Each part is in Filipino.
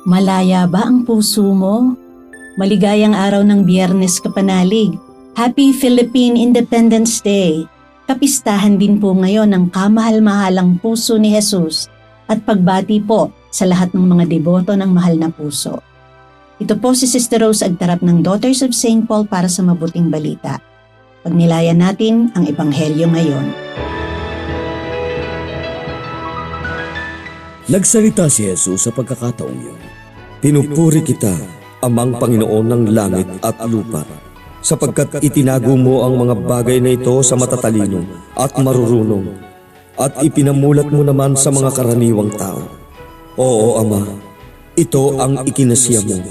Malaya ba ang puso mo? Maligayang araw ng Biyernes, kapanalig. Happy Philippine Independence Day! Kapistahan din po ngayon ang kamahal-mahalang puso ni Jesus at pagbati po sa lahat ng mga deboto ng mahal na puso. Ito po si Sister Rose Agtarap ng Daughters of St. Paul para sa mabuting balita. Pagnilayan natin ang Ebanghelyo ngayon. Nagsalita si Jesus sa pagkakataong yun. Pinupuri kita, Amang Panginoon ng langit at lupa, sapagkat itinago mo ang mga bagay na ito sa matatalino at marurunong, at ipinamulat mo naman sa mga karaniwang tao. Oo, Ama, ito ang ikinasiya mo.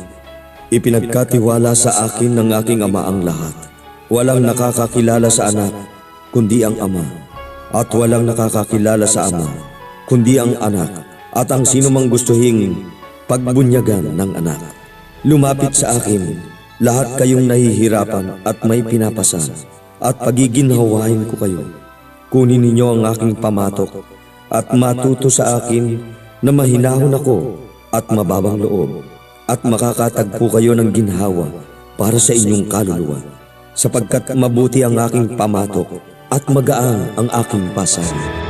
Ipinagkatiwala sa akin ng aking Ama ang lahat. Walang nakakakilala sa anak, kundi ang Ama, at walang nakakakilala sa Ama, kundi ang anak, at ang sino mang gustuhing pagbunyagan ng anak. Lumapit sa akin, lahat kayong nahihirapan at may pinapasan, at pagiginhawain ko kayo. Kunin ninyo ang aking pamatok, at matuto sa akin na mahinahon ako at mababang loob, at makakatagpo kayo ng ginhawa para sa inyong kaluluwa, sapagkat mabuti ang aking pamatok at magaan ang aking pasanin.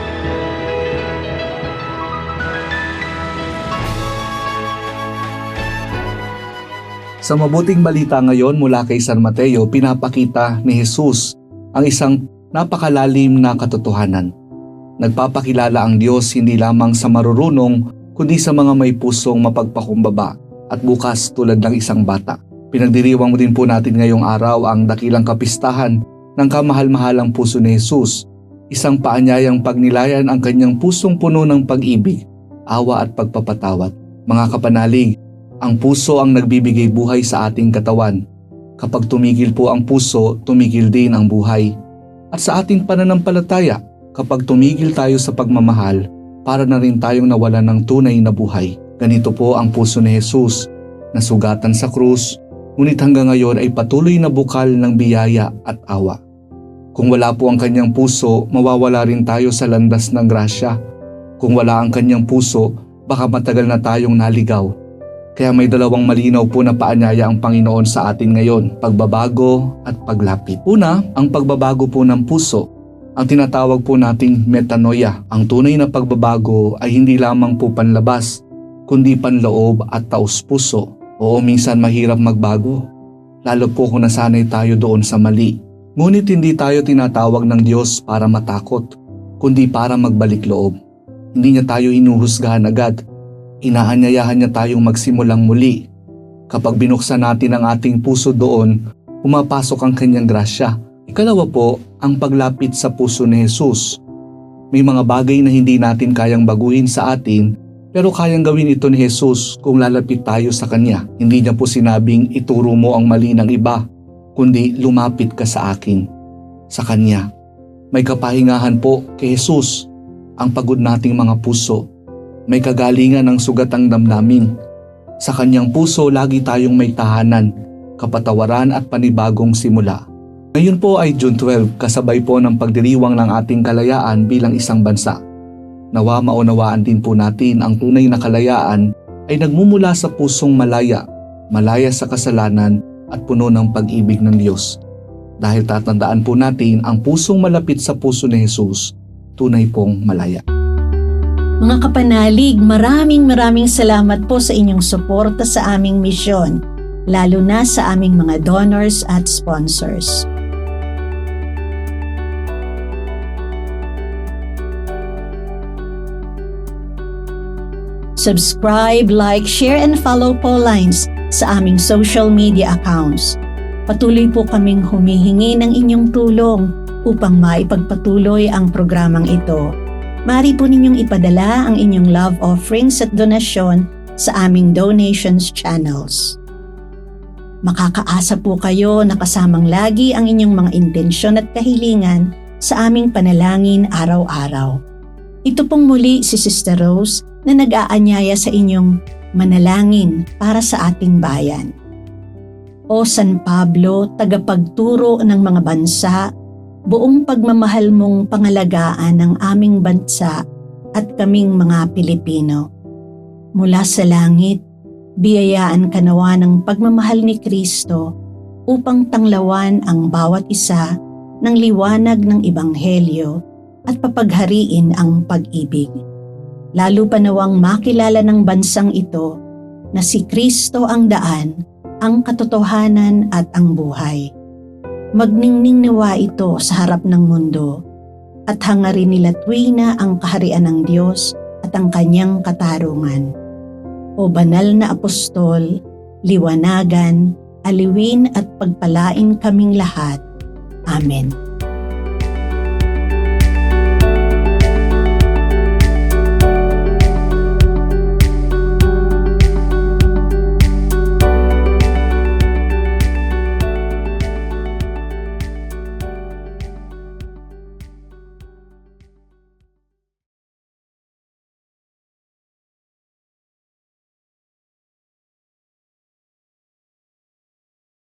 Sa mabuting balita ngayon mula kay San Mateo, pinapakita ni Jesus ang isang napakalalim na katotohanan. Nagpapakilala ang Diyos hindi lamang sa marurunong, kundi sa mga may pusong mapagpakumbaba at bukas tulad ng isang bata. Pinagdiriwang din po natin ngayong araw ang dakilang kapistahan ng kamahal-mahalang puso ni Jesus, isang paanyayang pagnilayan ang kanyang pusong puno ng pag-ibig, awa at pagpapatawad. Mga kapanalig, ang puso ang nagbibigay buhay sa ating katawan. Kapag tumigil po ang puso, tumigil din ang buhay. At sa ating pananampalataya, kapag tumigil tayo sa pagmamahal, para na rin tayong nawalan ng tunay na buhay. Ganito po ang puso ni Jesus, nasugatan sa krus, ngunit hanggang ngayon ay patuloy na bukal ng biyaya at awa. Kung wala po ang kanyang puso, mawawala rin tayo sa landas ng grasya. Kung wala ang kanyang puso, baka matagal na tayong naligaw. Kaya may dalawang malinaw po na paanyaya ang Panginoon sa atin ngayon, pagbabago at paglapit. Una, ang pagbabago po ng puso, ang tinatawag po nating metanoia. Ang tunay na pagbabago ay hindi lamang po panlabas, kundi panloob at taos-puso. Oo, minsan mahirap magbago, lalo po kung nasanay tayo doon sa mali. Ngunit hindi tayo tinatawag ng Diyos para matakot, kundi para magbalik loob. Hindi niya tayo hinuhusgahan agad. Inaanyayahan niya tayong magsimulang muli. Kapag binuksan natin ang ating puso doon, pumapasok ang kanyang grasya. Ikalawa po, ang paglapit sa puso ni Jesus. May mga bagay na hindi natin kayang baguhin sa atin, pero kayang gawin ito ni Jesus kung lalapit tayo sa Kanya. Hindi niya po sinabing ituro mo ang mali ng iba, kundi lumapit ka sa akin, sa Kanya. May kapahingahan po kay Jesus ang pagod nating mga puso. May kagalingan ng sugatang damdamin. Sa kanyang puso, lagi tayong may tahanan, kapatawaran at panibagong simula. Ngayon po ay June 12, kasabay po ng pagdiriwang ng ating kalayaan bilang isang bansa. Nawa maunawaan din po natin ang tunay na kalayaan ay nagmumula sa pusong malaya, malaya sa kasalanan at puno ng pag-ibig ng Diyos. Dahil tatandaan po natin ang pusong malapit sa puso ni Jesus, tunay pong malaya. Mga kapanalig, maraming salamat po sa inyong suporta sa aming misyon, lalo na sa aming mga donors at sponsors. Subscribe, like, share, and follow po lines sa aming social media accounts. Patuloy po kaming humihingi ng inyong tulong upang maipagpatuloy ang programang ito. Maaari po ninyong ipadala ang inyong love offerings at donasyon sa aming donations channels. Makakaasa po kayo na kasamang lagi ang inyong mga intensyon at kahilingan sa aming panalangin araw-araw. Ito pong muli si Sister Rose na nag-aanyaya sa inyong manalangin para sa ating bayan. O San Pablo, tagapagturo ng mga bansa, buong pagmamahal mong pangalagaan ng aming bansa at kaming mga Pilipino. Mula sa langit, Biyayaan ka nawa ng pagmamahal ni Kristo upang tanglawan ang bawat isa ng liwanag ng Ebanghelyo at papaghariin ang pag-ibig. Lalo pa nawang makilala ng bansang ito na si Kristo ang daan, ang katotohanan at ang buhay. Magningning nawa ito sa harap ng mundo at hangarin nila tuwina ang kaharian ng Diyos at ang kanyang katarungan. O banal na apostol, liwanagan, aliwin at pagpalain kaming lahat. Amen.